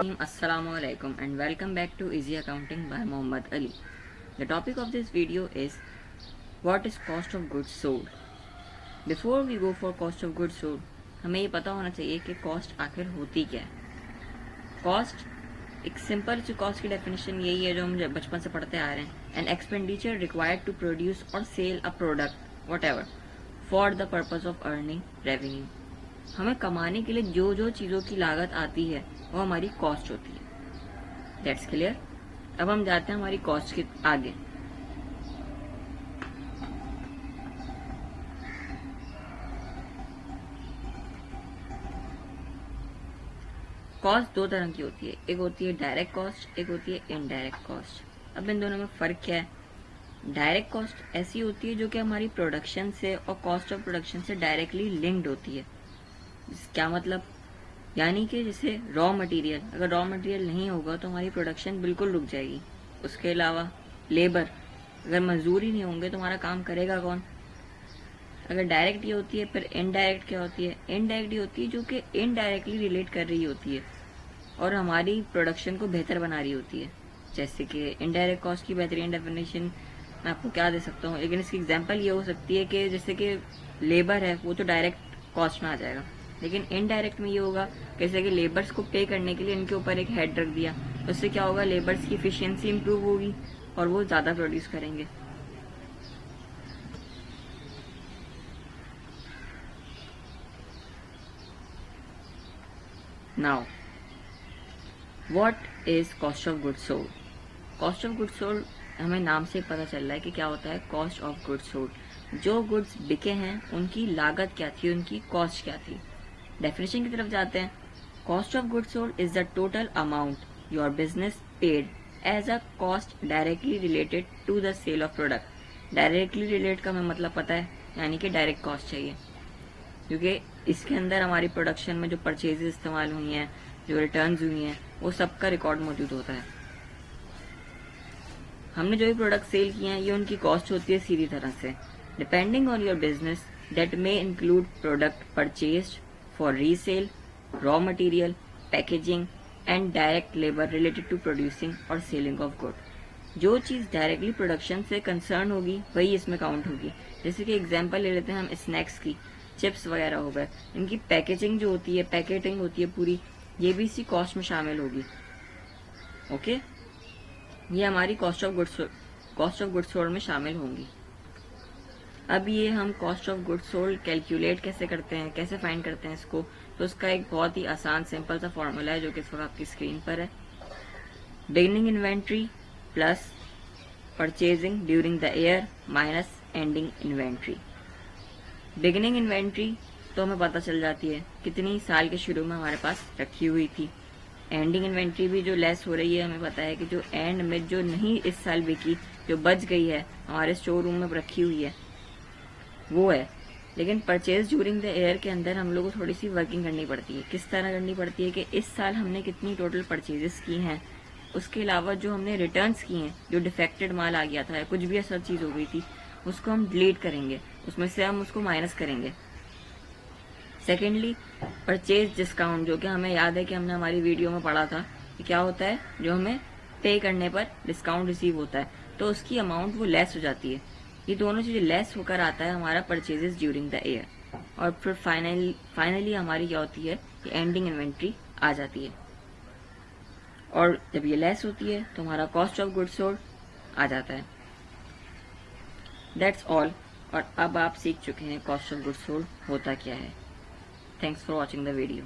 Assalamu alaikum and welcome back to Easy Accounting by Muhammad Ali. The topic of this video is what is cost of goods sold. Before we go for cost of goods sold, हमें ये पता होना चाहिए कि cost आखिर होती क्या है। कॉस्ट एक सिंपल सी कॉस्ट की डेफिनेशन यही है जो हम बचपन से पढ़ते आ रहे हैं। An expenditure required to produce और sell a product whatever for the purpose of earning revenue. हमें कमाने के लिए जो जो चीज़ों की लागत आती है वो हमारी कॉस्ट होती है। That's clear. अब हम जाते हैं हमारी कॉस्ट के आगे। कॉस्ट दो तरह की होती है, एक होती है डायरेक्ट कॉस्ट, एक होती है इनडायरेक्ट कॉस्ट। अब इन दोनों में फर्क क्या है? डायरेक्ट कॉस्ट ऐसी होती है जो कि हमारी प्रोडक्शन से और कॉस्ट ऑफ प्रोडक्शन से डायरेक्टली लिंक्ड होती है। क्या मतलब? यानी कि जैसे रॉ मटेरियल, अगर रॉ मटेरियल नहीं होगा तो हमारी प्रोडक्शन बिल्कुल रुक जाएगी। उसके अलावा लेबर, अगर मजदूर ही नहीं होंगे तो हमारा काम करेगा कौन? अगर डायरेक्ट ये होती है, फिर इनडायरेक्ट क्या होती है? इनडायरेक्ट ये होती है जो कि इनडायरेक्टली रिलेट कर रही होती है और हमारी प्रोडक्शन को बेहतर बना रही होती है। जैसे कि इनडायरेक्ट कॉस्ट की बेहतरीन डेफिनेशन मैं आपको क्या दे सकता हूँ, लेकिन इसकी एग्जांपल ये हो सकती है कि जैसे कि लेबर है वो तो डायरेक्ट कॉस्ट में आ जाएगा, लेकिन इनडायरेक्ट में ये होगा जैसे कि लेबर्स को पे करने के लिए इनके ऊपर एक हेड रख दिया, उससे क्या होगा? लेबर्स की एफिशिएंसी इंप्रूव होगी और वो ज्यादा प्रोड्यूस करेंगे। Now what is cost of goods sold? Cost of goods sold हमें नाम से पता चल रहा है कि क्या होता है। कॉस्ट ऑफ गुड्स सोल्ड, जो गुड्स बिके हैं उनकी लागत क्या थी, उनकी कॉस्ट क्या थी। डेफिनेशन की तरफ जाते हैं। Cost of goods sold is the total amount your business paid as a cost directly related to the sale of product. Directly relate का हमें मतलब पता है, यानी कि डायरेक्ट कॉस्ट चाहिए, क्योंकि इसके अंदर हमारी प्रोडक्शन में जो परचेजेस इस्तेमाल हुई हैं, जो रिटर्न्स हुई हैं, वो सबका रिकॉर्ड मौजूद होता है। हमने जो भी प्रोडक्ट सेल किए हैं ये उनकी कॉस्ट होती है सीधी तरह से। Depending on your business that may include product purchased for resale, raw material, packaging and direct labor related to producing और selling of good। जो चीज़ डायरेक्टली प्रोडक्शन से कंसर्न होगी वही इसमें काउंट होगी। जैसे कि एग्जांपल ले लेते हैं हम स्नैक्स की, चिप्स वगैरह हो गए, इनकी पैकेजिंग जो होती है, पैकेटिंग होती है पूरी, ये भी इसी कॉस्ट में शामिल होगी। ओके, ये हमारी कॉस्ट ऑफ गुड्स सोल्ड में शामिल होंगी। अब ये हम cost of goods sold calculate कैसे करते हैं, कैसे फाइंड करते हैं इसको, तो उसका एक बहुत ही आसान सिंपल सा फॉर्मूला है जो कि इस वक्त आपकी स्क्रीन पर है। Beginning inventory plus purchasing during the year minus ending inventory. Beginning inventory तो हमें पता चल जाती है कितनी साल के शुरू में हमारे पास रखी हुई थी। एंडिंग इन्वेंट्री भी जो लेस हो रही है, हमें पता है कि जो एंड में जो नहीं इस साल बिकी, जो बच गई है हमारे स्टोर रूम में रखी हुई है, वो है। लेकिन परचेज ड्यूरिंग द ईयर के अंदर हम लोग को थोड़ी सी वर्किंग करनी पड़ती है। किस तरह करनी पड़ती है कि इस साल हमने कितनी टोटल परचेजेस की हैं, उसके अलावा जो हमने रिटर्न्स किए हैं, जो डिफेक्टेड माल आ गया था, कुछ भी ऐसा चीज हो गई थी, उसको हम डिलीट करेंगे, उसमें से हम उसको माइनस करेंगे। सेकेंडली परचेज डिस्काउंट, जो कि हमें याद है कि हमने हमारी वीडियो में पढ़ा था कि क्या होता है, जो हमें पे करने पर डिस्काउंट रिसीव होता है तो उसकी अमाउंट वो लेस हो जाती है। ये दोनों चीजें लेस होकर आता है हमारा परचेजेस ड्यूरिंग द ईयर, और फिर फाइनली हमारी क्या होती है कि एंडिंग इन्वेंट्री आ जाती है। और जब ये लेस होती है तो हमारा कॉस्ट ऑफ गुड्स सोल्ड आ जाता है। That's all. और अब आप सीख चुके हैं कॉस्ट ऑफ गुड्स सोल्ड होता क्या है। Thanks for watching the video.